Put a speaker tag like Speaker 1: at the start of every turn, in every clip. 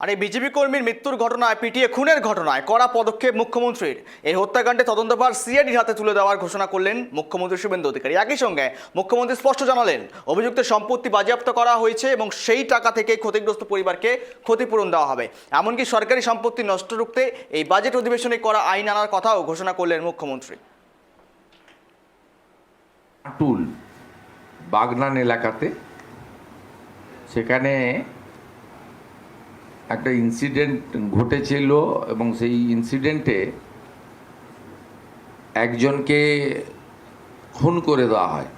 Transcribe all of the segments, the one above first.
Speaker 1: আর এই বিজেপি কর্মীর মৃত্যুর ঘটনায় পিটিয়ে খুনের ঘটনায় কড়া পদক্ষেপ মুখ্যমন্ত্রীর। এই হত্যাকাণ্ডে তদন্তভার সিআইডির হাতে তুলে দেওয়ার ঘোষণা করলেন মুখ্যমন্ত্রী শুভেন্দু অধিকারী। একই সঙ্গে মুখ্যমন্ত্রী স্পষ্ট জানালেন, অভিযুক্তের সম্পত্তি বাজেয়াপ্ত করা হয়েছে এবং সেই টাকা থেকে ক্ষতিগ্রস্ত পরিবারকে ক্ষতিপূরণ দেওয়া হবে। এমনকি সরকারি সম্পত্তি নষ্ট রুখতে এই বাজেট অধিবেশনে করা আইন আনার কথাও ঘোষণা করলেন মুখ্যমন্ত্রী।
Speaker 2: টুল বাগনান এলাকাতে সেখানে একটা ইনসিডেন্ট ঘটেছিল এবং সেই ইনসিডেন্টে একজনকে খুন করে দেওয়া হয়।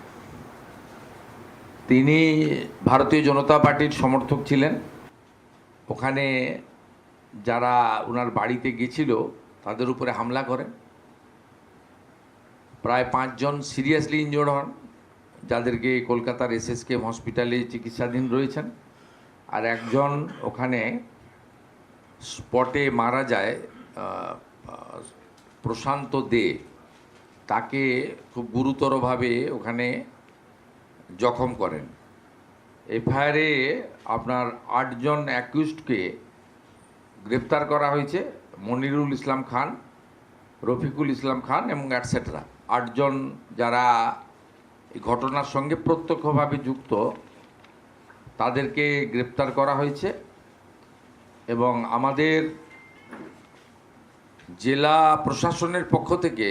Speaker 2: তিনি ভারতীয় জনতা পার্টির সমর্থক ছিলেন। ওখানে যারা ওনার বাড়িতে গেছিল তাদের উপরে হামলা করেন। প্রায় 5 জন সিরিয়াসলি ইনজোর্ড হন, যাদেরকে কলকাতার এসএসকেএম হসপিটালে চিকিৎসাধীন রয়েছেন। আর একজন ওখানে স্পটে মারা যায়, প্রশান্ত দে। তাকে খুব গুরুতরভাবে ওখানে জখম করেন। এফআইআরে আপনার 8 জন অ্যাকিউজডকে গ্রেপ্তার করা হয়েছে। মনিরুল ইসলাম খান, রফিকুল ইসলাম খান এবং অ্যাটসেট্রা 8 জন যারা এই ঘটনার সঙ্গে প্রত্যক্ষভাবে যুক্ত, তাদেরকে গ্রেপ্তার করা হয়েছে। এবং আমাদের জেলা প্রশাসনের পক্ষ থেকে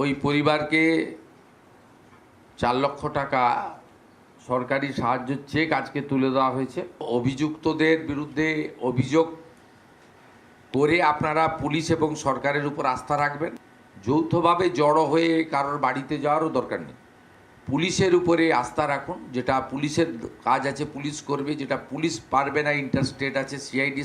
Speaker 2: ওই পরিবারকে 4 লক্ষ টাকা সরকারি সাহায্য চেক আজকে তুলে দেওয়া হয়েছে। অভিযুক্তদের বিরুদ্ধে অভিযোগ করে আপনারা পুলিশ এবং সরকারের উপর আস্থা রাখবেন। যৌথভাবে জড়ো হয়ে কারোর বাড়িতে যাওয়ারও দরকার নেই। পুলিশের উপরে আস্থা রাখুন। যেটা পুলিশের কাজ আছে পুলিশ করবে, যেটা পুলিশ পারবে না, ইন্টারস্টেট আছে, সিআইডি